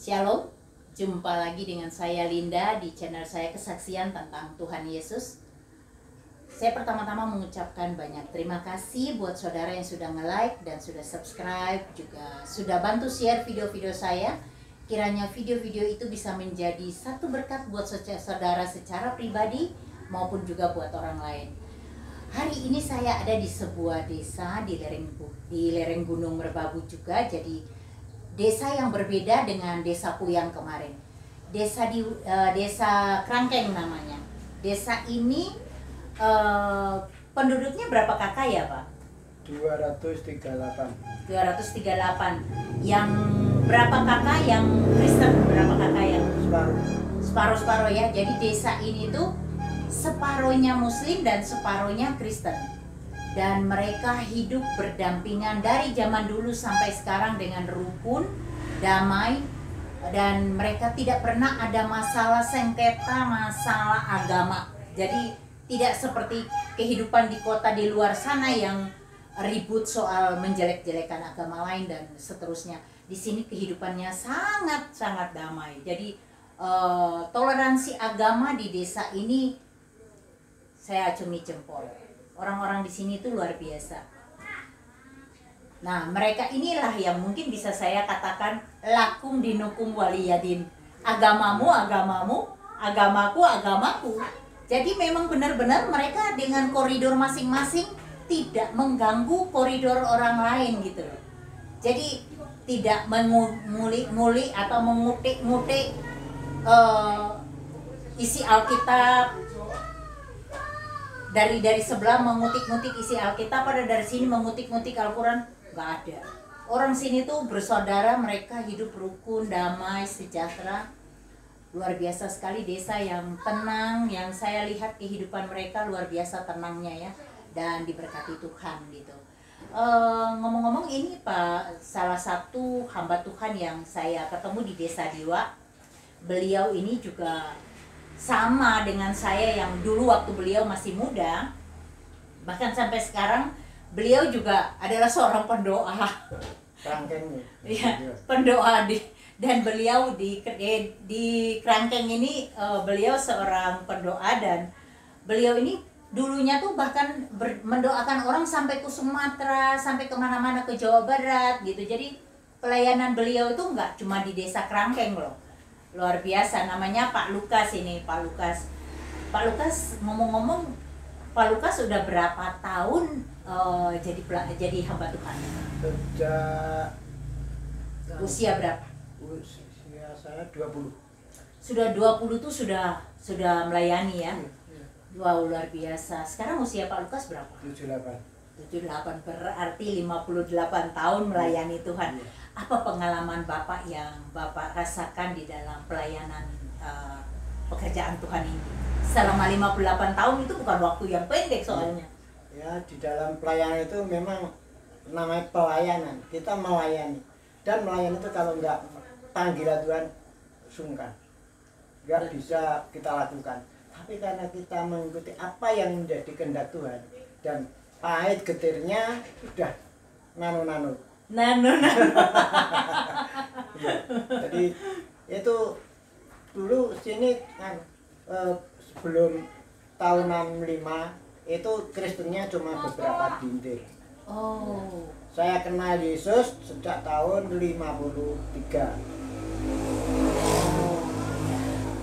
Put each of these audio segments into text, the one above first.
Shalom, jumpa lagi dengan saya Linda di channel saya Kesaksian tentang Tuhan Yesus. Saya pertama-tama mengucapkan banyak terima kasih buat saudara yang sudah nge-like dan sudah subscribe, juga sudah bantu share video-video saya. Kiranya video-video itu bisa menjadi satu berkat buat saudara secara pribadi maupun juga buat orang lain. Hari ini saya ada di sebuah desa di lereng Gunung Merbabu juga, jadi desa yang berbeda dengan desaku yang kemarin. Desa Krangkeng namanya. Desa ini penduduknya berapa kakak ya Pak? 238. 238. Yang berapa kakak yang Kristen, berapa kakak yang separuh-separuh ya. Jadi desa ini tuh separuhnya Muslim dan separuhnya Kristen. Dan mereka hidup berdampingan dari zaman dulu sampai sekarang dengan rukun, damai, dan mereka tidak pernah ada masalah sengketa, masalah agama. Jadi tidak seperti kehidupan di kota di luar sana yang ribut soal menjelek-jelekan agama lain dan seterusnya. Di sini kehidupannya sangat-sangat damai. Jadi toleransi agama di desa ini saya acungi jempol. Orang-orang di sini itu luar biasa. Nah, mereka inilah yang mungkin bisa saya katakan lakum dinukum waliyadin. Agamamu, agamamu, agamaku, agamaku. Jadi memang benar-benar mereka dengan koridor masing-masing tidak mengganggu koridor orang lain gitu loh. Jadi tidak mengulik-ngulik atau mengutik-ngutik isi Alkitab. Dari sebelah mengutik-ngutik isi Alkitab, pada dari sini mengutik-ngutik Al-Quran, nggak ada. Orang sini tuh bersaudara, mereka hidup rukun, damai, sejahtera. Luar biasa sekali desa yang tenang, yang saya lihat kehidupan mereka luar biasa tenangnya ya, dan diberkati Tuhan gitu. Ngomong-ngomong ini Pak, salah satu hamba Tuhan yang saya ketemu di Desa Diwa, beliau ini juga sama dengan saya yang dulu waktu beliau masih muda, bahkan sampai sekarang beliau juga adalah seorang pendoa. Krangkeng ya, pendoa dan beliau di Krangkeng ini beliau seorang pendoa, dan beliau ini dulunya tuh bahkan mendoakan orang sampai ke Sumatera, sampai kemana-mana, ke Jawa Barat gitu. Jadi pelayanan beliau itu nggak cuma di desa Krangkeng loh. Luar biasa, namanya Pak Lukas ini, Pak Lukas. Pak Lukas, ngomong-ngomong, Pak Lukas sudah berapa tahun jadi hamba Tuhan? Sejak usia berapa? Usia saya 20. Sudah 20 tuh sudah melayani ya? Iya. Wow, luar biasa. Sekarang usia Pak Lukas berapa? 78. 78, berarti 58 tahun melayani Tuhan. Iya. Apa pengalaman Bapak yang Bapak rasakan di dalam pelayanan pekerjaan Tuhan ini? Selama 58 tahun itu bukan waktu yang pendek soalnya. Ya, di dalam pelayanan itu memang namanya pelayanan. Kita melayani. Dan melayani itu kalau nggak panggilan Tuhan, sungkan. Nggak bisa kita lakukan. Tapi karena kita mengikuti apa yang menjadi kehendak Tuhan, dan pahit getirnya sudah nano. Ya, jadi itu dulu sini kan sebelum tahun 65 itu Kristennya cuma beberapa dintir. Oh. Saya kenal Yesus sejak tahun 53.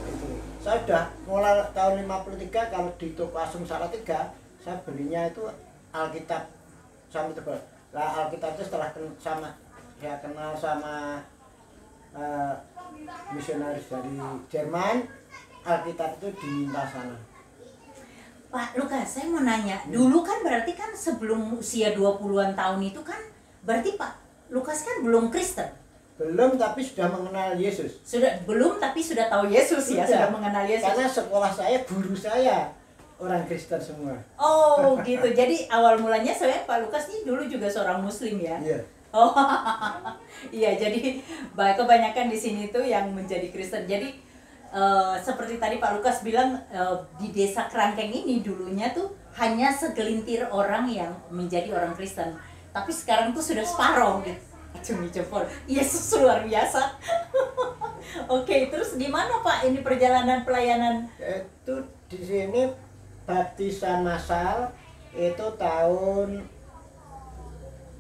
Itu. Saya sudah mulai tahun 53, kalau di toko Asung Salatiga saya belinya itu Alkitab sampai tebal. Lah Alkitab itu setelah saya kenal sama misionaris dari Jerman, Alkitab itu diminta sana. Pak Lukas, saya mau nanya, dulu kan berarti kan sebelum usia 20-an tahun itu kan berarti Pak Lukas kan belum Kristen? Belum, tapi sudah mengenal Yesus. Belum tapi sudah tahu Yesus ya, sudah mengenal Yesus. Karena sekolah saya, guru saya orang Kristen semua. Oh gitu, jadi awal mulanya saya Pak Lukas ini dulu juga seorang Muslim ya? Iya. Oh iya, jadi kebanyakan di sini tuh yang menjadi Kristen. Jadi seperti tadi Pak Lukas bilang, di desa Krangkeng ini dulunya tuh hanya segelintir orang yang menjadi orang Kristen. Tapi sekarang tuh sudah separuh gitu. Cumi jempol, Yesus luar biasa. Oke, terus gimana Pak ini perjalanan pelayanan? Itu di sini baptisan massal itu tahun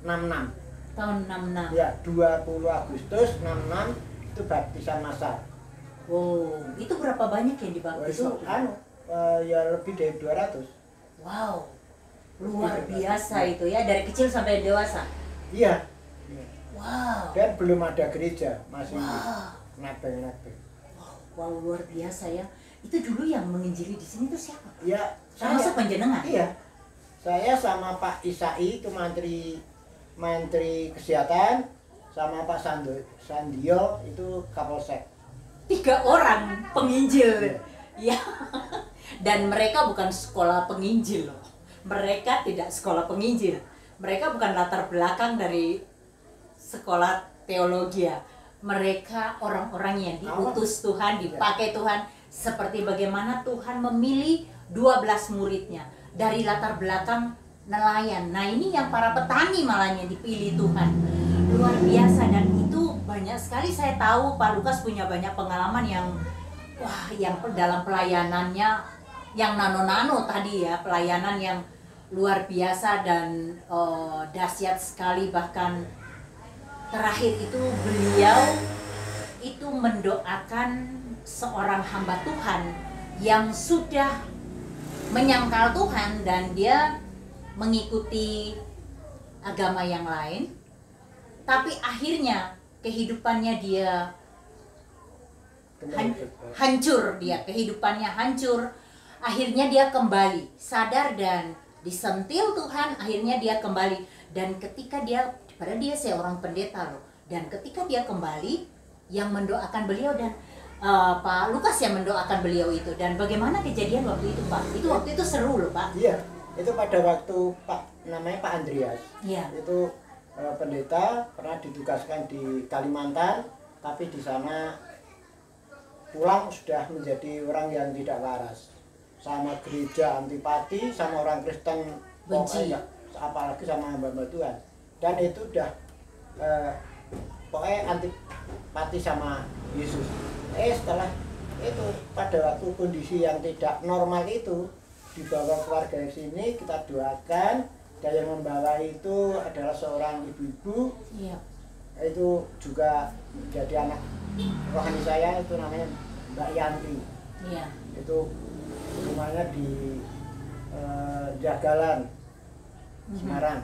66. Tahun 66. Ya, 20 Agustus 66 itu baptisan massal. Wow, itu berapa banyak yang dibaptis? Itu ya lebih dari 200. Wow, luar biasa itu ya, dari kecil sampai dewasa. Iya. Wow. Dan belum ada gereja, masih Wow. nebeng-nebeng. Wow, luar biasa ya. Itu dulu yang menginjili di sini tuh siapa? Ya, Termasuk panjenengan? Iya. Saya sama Pak Isai itu Menteri Kesehatan, sama Pak Sandio itu Kapolsek. 3 orang penginjil. Ya. Dan mereka bukan sekolah penginjil loh. Mereka tidak sekolah penginjil. Mereka bukan latar belakang dari sekolah teologi ya. Mereka orang-orang yang diutus Tuhan, dipakai Tuhan, seperti bagaimana Tuhan memilih 12 muridnya dari latar belakang nelayan. Nah, ini yang para petani malah yang dipilih Tuhan. Luar biasa, dan itu banyak sekali saya tahu Pak Lukas punya banyak pengalaman yang yang dalam pelayanannya yang nano-nano tadi ya, pelayanan yang luar biasa dan dahsyat sekali. Bahkan terakhir itu beliau itu mendoakan seorang hamba Tuhan yang sudah menyangkal Tuhan dan dia mengikuti agama yang lain, tapi akhirnya kehidupannya dia hancur, kehidupannya hancur. Akhirnya dia kembali sadar dan disentil Tuhan, akhirnya dia kembali. Dan ketika padahal dia seorang pendeta loh, dan ketika dia kembali, yang mendoakan beliau dan Pak Lukas yang mendoakan beliau itu. Dan bagaimana kejadian waktu itu Pak? Itu waktu itu seru loh Pak. Iya, itu pada waktu namanya Pak Andreas. Iya. Itu pendeta pernah ditugaskan di Kalimantan, tapi di sana pulang sudah menjadi orang yang tidak waras. Sama gereja antipati, sama orang Kristen benci, apalagi sama hamba Tuhan. Dan itu udah pokoknya antipati sama Yesus. Setelah itu pada waktu kondisi yang tidak normal itu dibawa keluarga di sini, kita doakan. Dan yang membawa itu adalah seorang ibu-ibu. Iya. Itu juga jadi anak rohani saya, itu namanya Mbak Yanti. Iya. Itu rumahnya di Jagalan, Semarang.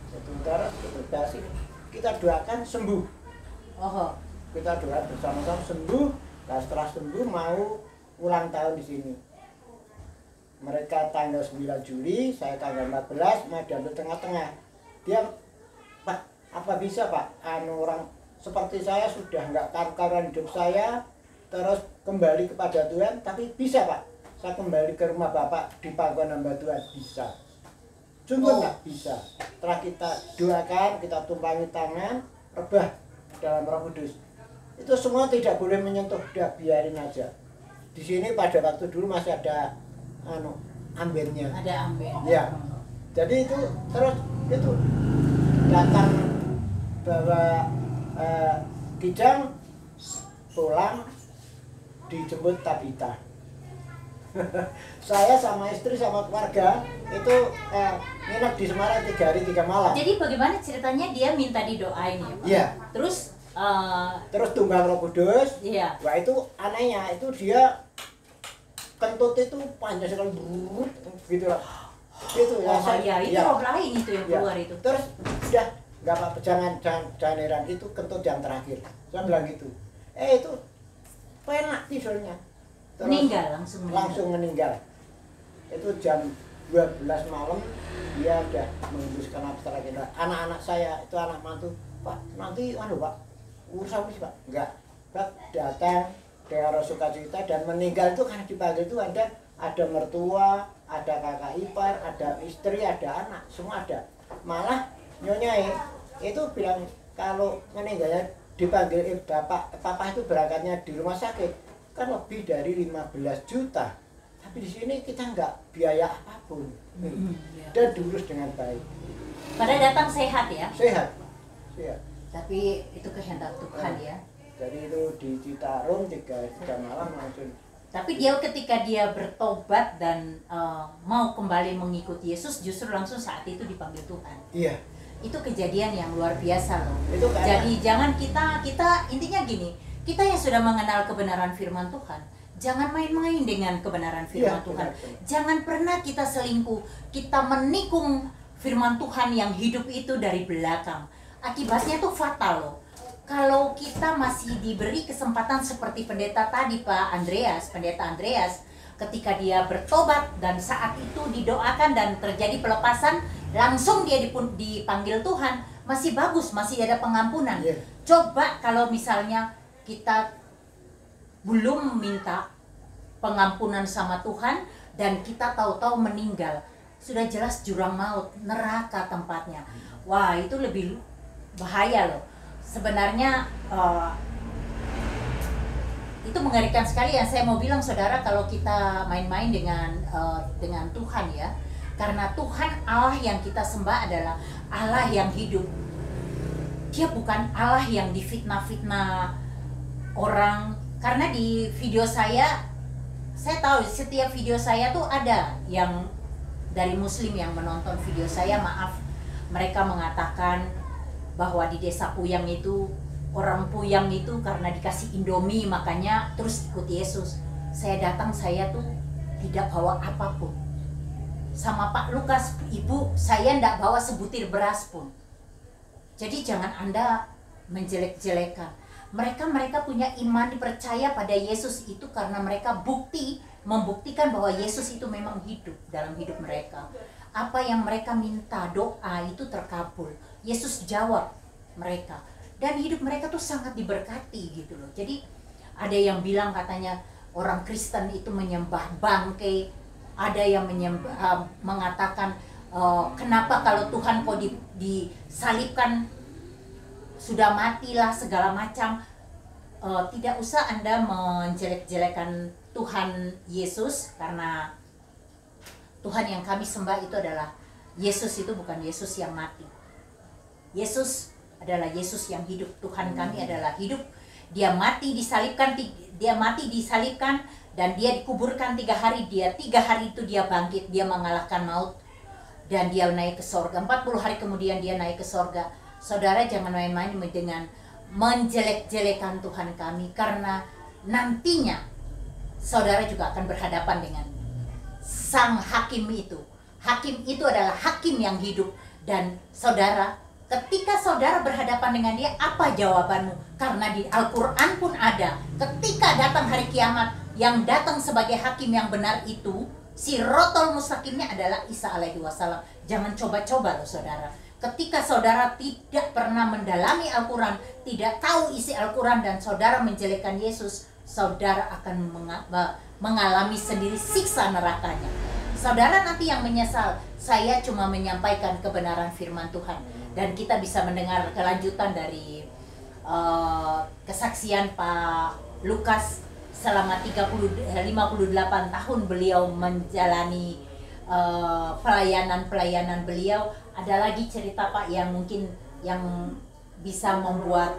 Itu terus itu basi. Kita doakan sembuh. Oh. Kita doa bersama-sama sembuh. Nah, setelah sembuh mau ulang tahun di sini. Mereka tanggal 9 Juli, saya tanggal 14, mau diambil tengah-tengah. Dia, Pak, apa bisa Pak? Orang seperti saya sudah nggak karu-karuan hidup saya, terus kembali kepada Tuhan, tapi bisa Pak, saya kembali ke rumah Bapak di pangkuan hamba Tuhan, bisa. Sungguh nggak bisa. Setelah kita doakan, kita tumpangi tangan, rebah dalam Roh Kudus. Itu semua tidak boleh menyentuh, udah biarin aja. Di sini pada waktu dulu masih ada ambennya. Ada amben. Ya. Jadi itu terus itu datang bawa kijang pulang dijemput Tabita. Saya sama istri sama keluarga itu nginep di Semarang 3 hari 3 malam. Jadi bagaimana ceritanya dia minta didoain ya Pak? Iya. Terus tumbang Roh Kudus. Iya. Wah itu anehnya itu dia kentut itu panjang sekali gitu lah. Itu ya. Itu roh lain itu yang keluar itu. Terus udah nggak apa-apa, jangan heran, itu kentut yang terakhir. Saya bilang gitu. Itu enak tidurnya. Terus Meninggal langsung meninggal. Itu jam 12 malam dia udah menghembuskan nafas terakhir. Anak-anak saya itu anak mantu, Pak nanti Pak urusan apa sih Pak? Enggak. Pak datang dengan sukacita dan meninggal itu karena dipanggil itu ada mertua, ada kakak ipar, ada istri, ada anak, semua ada. Malah nyonya itu bilang kalau meninggalnya dipanggil papa itu berangkatnya di rumah sakit kan lebih dari 15 juta. Tapi di sini kita nggak biaya apapun dan diurus dengan baik. Pada datang sehat ya? Sehat. Tapi itu kehendak Tuhan ya. Jadi itu di Citarum 3 malam langsung. Tapi dia ketika dia bertobat dan mau kembali mengikuti Yesus, justru langsung saat itu dipanggil Tuhan. Iya. Itu kejadian yang luar biasa loh. Itu Jadi jangan kita intinya gini, kita yang sudah mengenal kebenaran firman Tuhan, jangan main-main dengan kebenaran firman Tuhan. Benar. Jangan pernah kita selingkuh, kita menikung firman Tuhan yang hidup itu dari belakang. Akibatnya tuh fatal loh. Kalau kita masih diberi kesempatan seperti pendeta tadi pendeta Andreas, ketika dia bertobat dan saat itu didoakan dan terjadi pelepasan, langsung dia dipanggil Tuhan, masih bagus, masih ada pengampunan. Yeah. Coba kalau misalnya kita belum minta pengampunan sama Tuhan dan kita tahu-tahu meninggal, sudah jelas jurang maut, neraka tempatnya. Wah, itu lebih bahaya loh. Sebenarnya itu mengerikan sekali. Yang saya mau bilang saudara, kalau kita main-main dengan Tuhan ya, karena Tuhan Allah yang kita sembah adalah Allah yang hidup. Dia bukan Allah yang difitnah-fitnah orang. Karena di video saya tahu setiap video saya tuh ada yang dari Muslim yang menonton video saya, maaf, mereka mengatakan bahwa di desa Puyang itu, orang Puyang itu karena dikasih Indomie makanya terus ikut Yesus. Saya datang, saya tuh tidak bawa apapun. Sama Pak Lukas, Ibu, saya tidak bawa sebutir beras pun. Jadi jangan Anda menjelek-jelekan. Mereka punya iman, dipercaya pada Yesus itu karena mereka membuktikan bahwa Yesus itu memang hidup dalam hidup mereka. Apa yang mereka minta, doa itu terkabul. Yesus jawab mereka. Dan hidup mereka tuh sangat diberkati gitu loh. Jadi ada yang bilang katanya orang Kristen itu menyembah bangkai. Ada yang mengatakan kenapa kalau Tuhan kok disalibkan, sudah matilah segala macam. Tidak usah Anda menjelek-jelekan Tuhan Yesus, karena Tuhan yang kami sembah itu adalah Yesus, itu bukan Yesus yang mati. Yesus adalah Yesus yang hidup. Tuhan kami adalah hidup. Dia mati disalibkan, dan dia dikuburkan 3 hari. 3 hari itu dia bangkit, dia mengalahkan maut, dan dia naik ke sorga. 40 hari kemudian dia naik ke sorga. Saudara jangan main-main dengan menjelek-jelekan Tuhan kami, karena nantinya saudara juga akan berhadapan dengan sang hakim itu. Hakim itu adalah hakim yang hidup. Dan saudara, ketika saudara berhadapan dengan dia, apa jawabanmu? Karena di Al-Quran pun ada, ketika datang hari kiamat, yang datang sebagai hakim yang benar itu, Sirotol mustaqimnya adalah Isa alaihi wassalam. Jangan coba-coba loh saudara. Ketika saudara tidak pernah mendalami Al-Quran, tidak tahu isi Al-Quran, dan saudara menjelekkan Yesus, saudara akan mengalami sendiri siksa nerakanya. Saudara nanti yang menyesal. Saya cuma menyampaikan kebenaran firman Tuhan. Dan kita bisa mendengar kelanjutan dari kesaksian Pak Lukas selama 58 tahun beliau menjalani pelayanan beliau. Ada lagi cerita Pak yang mungkin yang bisa membuat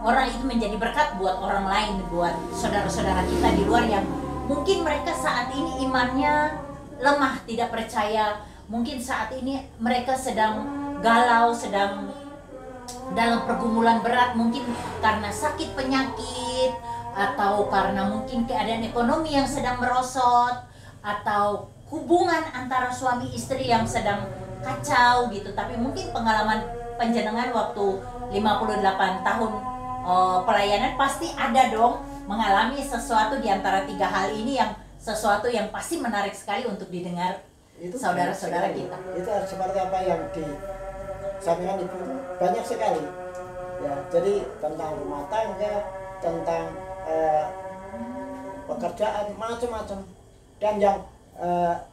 orang itu menjadi berkat buat orang lain, buat saudara-saudara kita di luar yang mungkin mereka saat ini imannya lemah, tidak percaya. Mungkin saat ini mereka sedang galau, sedang dalam pergumulan berat, mungkin karena sakit penyakit, atau karena mungkin keadaan ekonomi yang sedang merosot, atau hubungan antara suami istri yang sedang kacau gitu. Tapi mungkin pengalaman panjenengan waktu 58 tahun pelayanan pasti ada dong mengalami sesuatu di antara 3 hal ini, yang sesuatu yang pasti menarik sekali untuk didengar itu saudara-saudara kita. Itu seperti apa yang disampaikan Ibu, banyak sekali ya. Jadi tentang rumah tangga, tentang pekerjaan, macam-macam. Dan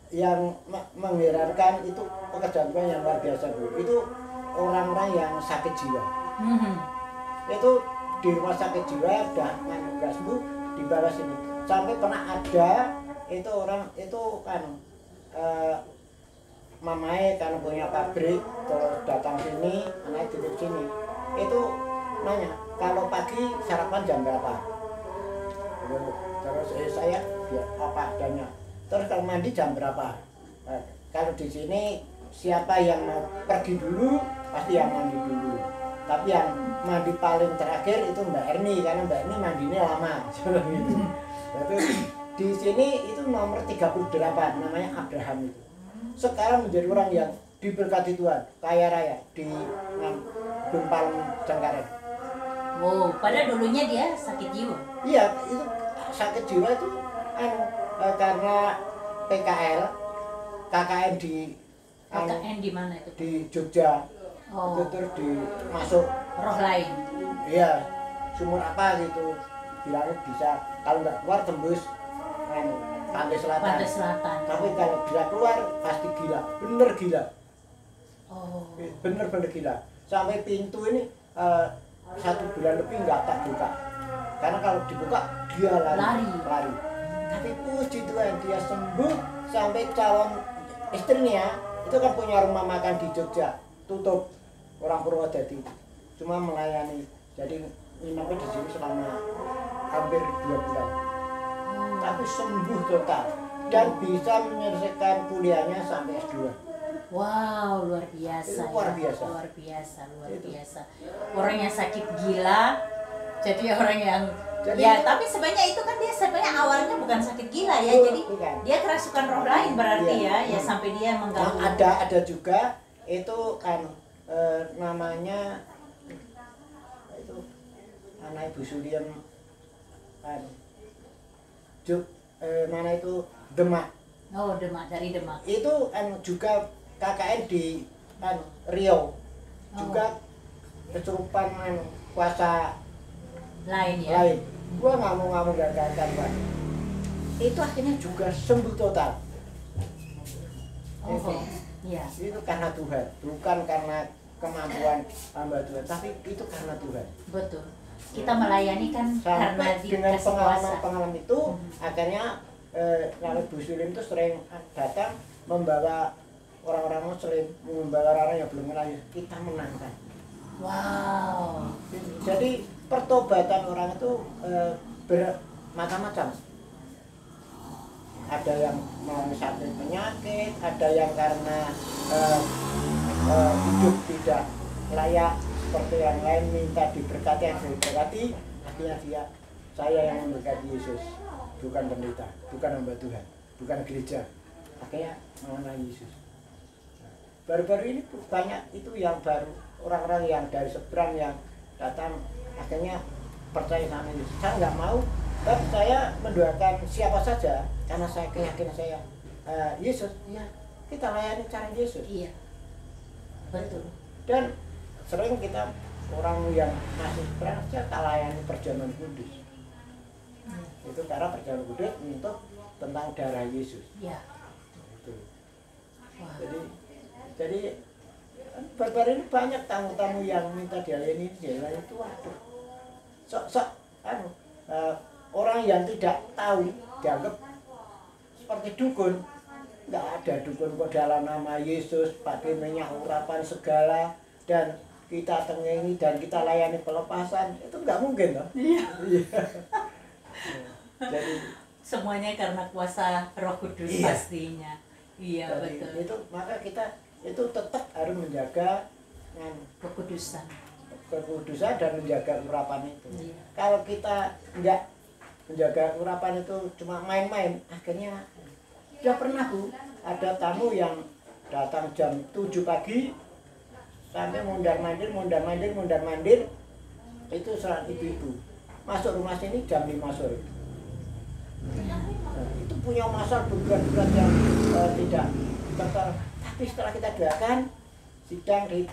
yang mengherankan itu pekerjaan yang luar biasa Bu. Itu orang-orang yang sakit jiwa. Itu di rumah sakit jiwa udah nggak sembuh, dibawa sini. Sampai pernah ada itu orang itu kan mamai karena punya pabrik, terus datang sini, anaknya titip sini. Itu nanya, kalau pagi sarapan jam berapa? Terus saya biar apa adanya. Terus kalau mandi jam berapa? Kalau di sini siapa yang mau pergi dulu pasti yang mandi dulu. Tapi yang mandi paling terakhir itu Mbak Erni, karena Mbak Erni mandinya lama. Gitu. Jadi di sini itu nomor 38 namanya Abraham itu. Sekarang menjadi orang yang diberkati Tuhan, kaya raya di Gunpal Cengkareng. Wow, padahal dulunya dia sakit jiwa. Iya, itu sakit jiwa itu karena PKL, KKN di KKN di mana itu? di Jogja. Oh, Itu terus masuk roh lain. iya sumur apa gitu, bilangnya bisa kalau nggak keluar tembus pantai selatan. Pantai Selatan. Tapi kalau bisa keluar pasti gila, bener gila. Oh, Bener-bener gila. Sampai pintu ini 1 bulan lebih nggak tak buka. Karena kalau dibuka dia lari. Tapi puji Tuhan dia sembuh. Sampai calon istrinya itu kan punya rumah makan di Jogja, tutup, orang Purwodadi, cuma melayani. Jadi nginepnya di sini selama hampir 2 bulan. Tapi sembuh total dan bisa menyelesaikan kuliahnya sampai S2. wow, luar biasa. Itu luar ya. biasa. Luar biasa, luar Itu. biasa. Orang yang sakit gila, jadi orang yang Jadi ya, itu- tapi sebenarnya itu kan dia sebenarnya awalnya bukan sakit gila ya, Betul, jadi bukan. dia kerasukan roh lain berarti Iya. ya sampai dia Nah, mengganggu. ada juga itu kan namanya itu anak Ibu Suliem kan mana itu Demak. Oh, Demak, dari Demak. Itu juga KKN di Riau. Juga kesurupan kuasa Lain ya. lain. Gua nggak gagal, Pak. Itu akhirnya juga sembuh total. Oh, iya. Itu karena Tuhan, bukan karena kemampuan hamba Tuhan, tapi itu karena Tuhan. Betul. Kita melayani kan karena Sampai dengan dikasih kuasa. pengalaman itu akhirnya kalau Bu Sulim itu sering datang membawa orang-orang Muslim, membawa orang yang belum kenal Yesus, kita menangkan. Wow. Jadi pertobatan orang itu bermacam-macam. Ada yang mau sakit penyakit, ada yang karena hidup tidak layak seperti yang lain, minta diberkati, yang diberkati, akhirnya saya yang memberkati Yesus, bukan pendeta, bukan hamba Tuhan, bukan gereja, akhirnya mengenal Yesus. Baru-baru ini banyak itu yang baru, orang-orang yang dari seberang yang datang akhirnya percaya sama Yesus. Saya nggak mau, tapi saya mendoakan siapa saja karena saya keyakinan saya Yesus, ya kita layani cara Yesus. Iya. Betul. Dan sering kita orang yang masih seberang saya tak layani perjamuan kudus. Itu karena perjamuan kudus untuk tentang darah Yesus. Iya. Itu. Wah. Jadi baru-baru ini banyak tamu-tamu yang minta dilayani itu waduh. Sok-sok orang yang tidak tahu dianggap seperti dukun. Nggak ada dukun kok dalam nama Yesus pakai minyak urapan segala dan kita tengengi dan kita layani pelepasan, itu nggak mungkin loh. Iya. Jadi Semuanya karena kuasa Roh Kudus Iya. pastinya. Iya, dari betul. itu maka kita itu tetap harus menjaga Kekudusan. kekudusan dan menjaga urapan itu. Iya. Kalau kita nggak menjaga urapan itu cuma main-main, akhirnya sudah pernah Bu, ada tamu yang datang jam 7 pagi sampai mondar-mandir itu seorang ibu-ibu masuk rumah sini jam 5 sore. Nah, itu punya masalah berat-berat yang tidak tertolong. Tapi setelah kita doakan, sidang di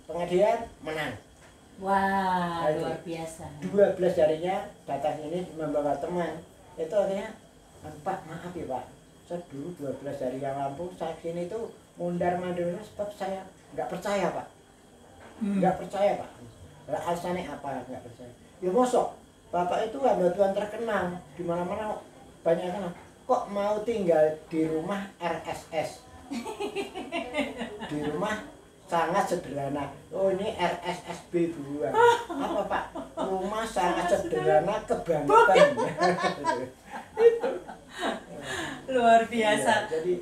pengadilan menang. Wah, Nah, itu. luar biasa. 12 harinya datang ini membawa teman. Itu akhirnya, Pak maaf ya Pak, saya dulu 12 hari yang Lampung, saya sini itu mondar-mandir sebab saya nggak percaya Pak. Nggak percaya Pak. Lah alasannya apa nggak percaya? Ya mosok, Bapak itu hamba Tuhan terkenal, di mana-mana banyak kenal. Kok mau tinggal di rumah RSS? Di rumah sangat sederhana. Oh ini RSSB 2. Apa Pak? Rumah sangat sederhana kebangetan. Itu. Luar biasa. Iya, jadi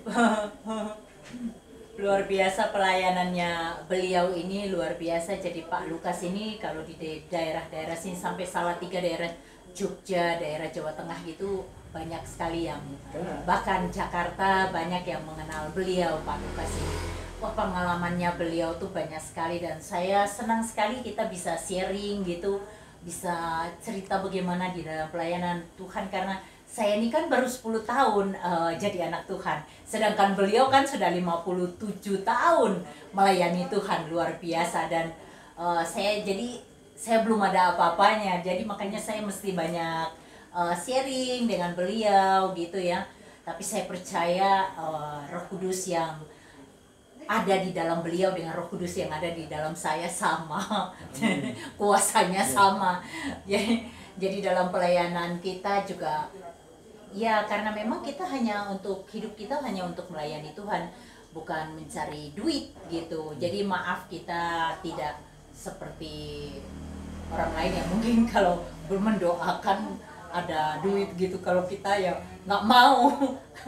Luar biasa pelayanannya beliau ini, luar biasa. Jadi Pak Lukas ini kalau di daerah-daerah sini sampai Salatiga, daerah Jogja, daerah Jawa Tengah gitu banyak sekali yang, bahkan Jakarta banyak yang mengenal beliau Pak Lukas ini. Wah, pengalamannya beliau tuh banyak sekali dan saya senang sekali kita bisa sharing gitu, bisa cerita bagaimana di dalam pelayanan Tuhan, karena saya ini kan baru 10 tahun jadi anak Tuhan. Sedangkan beliau kan sudah 57 tahun melayani Tuhan, luar biasa. Dan saya belum ada apa-apanya. Jadi makanya saya mesti banyak sharing dengan beliau gitu ya. Tapi saya percaya Roh Kudus yang ada di dalam beliau dengan Roh Kudus yang ada di dalam saya sama. Kuasanya sama. Jadi dalam pelayanan kita juga ya, karena memang kita hidup kita hanya untuk melayani Tuhan, bukan mencari duit gitu. Jadi maaf kita tidak seperti orang lain yang mungkin kalau mendoakan ada duit gitu. Kalau kita ya nggak mau.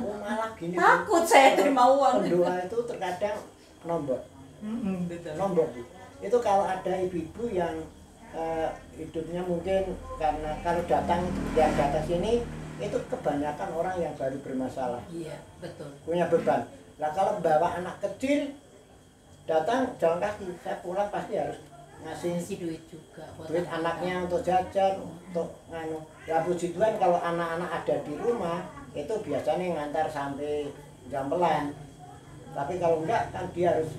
oh malah gini. Takut saya terima uang. Pendoa itu terkadang nombor. Betul. Nombor Bu. Itu kalau ada ibu-ibu yang hidupnya mungkin karena kalau datang yang di atas ini itu kebanyakan orang yang baru bermasalah. Iya, betul. Punya beban. Nah kalau bawa anak kecil datang jalan kaki, saya pulang pasti harus ngasih duit juga buat duit anaknya untuk jajan, untuk nganu. Ya puji Tuhan kalau anak-anak ada di rumah itu biasanya ngantar sampai jambelan. Tapi kalau enggak kan dia harus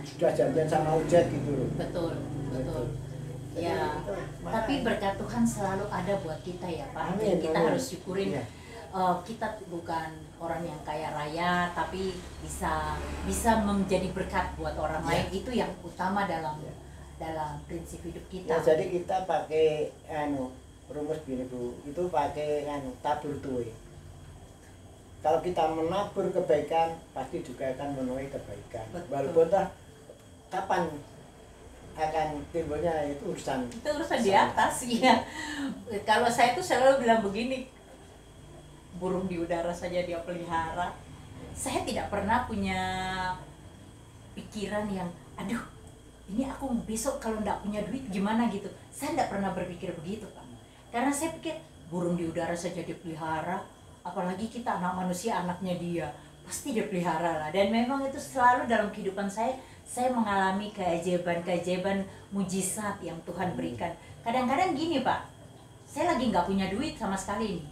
sudah janjian sama ojek gitu loh. Betul, betul. Ya, tapi berkat Tuhan selalu ada buat kita ya Pak. Amin, Jadi kita amin. harus syukurin. Ya. Kita bukan orang yang kaya raya, tapi bisa menjadi berkat buat orang lain. Itu yang utama dalam prinsip hidup kita. Ya, jadi kita pakai rumus gini Bu, itu pakai tabur tuai. Kalau kita menabur kebaikan, pasti juga akan menuai kebaikan. Betul. Walaupun kapan akan timbulnya itu urusan Di atas ya. Kalau saya tuh selalu bilang begini, burung di udara saja dia pelihara. Saya tidak pernah punya pikiran yang aduh ini aku besok kalau nggak punya duit gimana gitu. Saya tidak pernah berpikir begitu Pak, karena saya pikir burung di udara saja dia pelihara, apalagi kita anak manusia, anaknya dia pasti dia pelihara lah. Dan memang itu selalu dalam kehidupan saya mengalami keajaiban mujizat yang Tuhan berikan. Kadang-kadang gini Pak, saya lagi nggak punya duit sama sekali nih,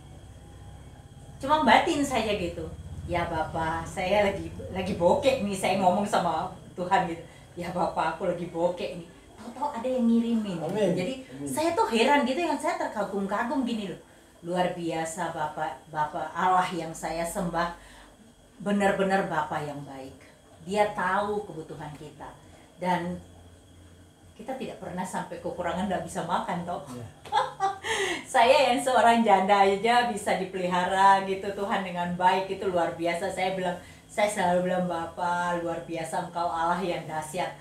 cuma batin saja gitu, ya Bapak saya lagi bokek nih, saya ngomong sama Tuhan gitu, ya Bapak aku lagi bokek nih, tahu-tahu ada yang ngirimin. Amin. Jadi Amin. saya tuh heran gitu, yang saya terkagum-kagum gini loh, luar biasa Bapak Allah yang saya sembah, benar-benar Bapak yang baik. Dia tahu kebutuhan kita dan kita tidak pernah sampai kekurangan, nggak bisa makan toh. Ya. Saya yang seorang janda aja bisa dipelihara gitu Tuhan dengan baik, itu luar biasa. Saya selalu bilang Bapak luar biasa, Engkau Allah yang dahsyat.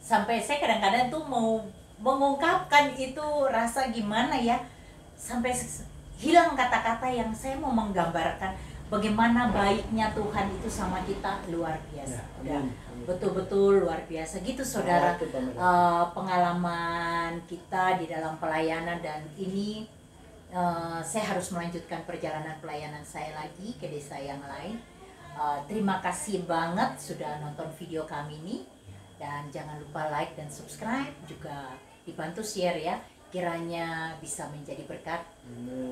Sampai saya kadang-kadang tuh mau mengungkapkan itu rasa gimana ya, sampai hilang kata-kata yang saya mau menggambarkan bagaimana baiknya Tuhan itu sama kita, luar biasa. Ya, Betul-betul luar biasa gitu saudara. Nah, Pengalaman kita di dalam pelayanan, dan ini saya harus melanjutkan perjalanan pelayanan saya lagi ke desa yang lain. Terima kasih banget sudah nonton video kami ini, dan jangan lupa like dan subscribe, juga dibantu share ya, kiranya bisa menjadi berkat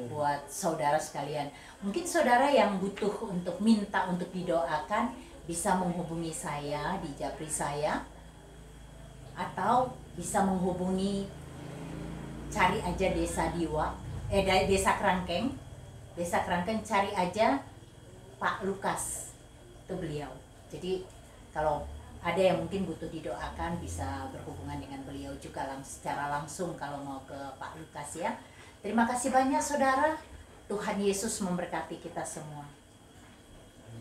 buat saudara sekalian. Mungkin saudara yang butuh untuk minta untuk didoakan bisa menghubungi saya di Japri saya, atau bisa menghubungi, cari aja Desa Desa Kerangkeng, cari aja Pak Lukas, itu beliau. Jadi kalau ada yang mungkin butuh didoakan bisa berhubungan dengan beliau juga secara langsung kalau mau ke Pak Lukas ya. Terima kasih banyak saudara. Tuhan Yesus memberkati kita semua.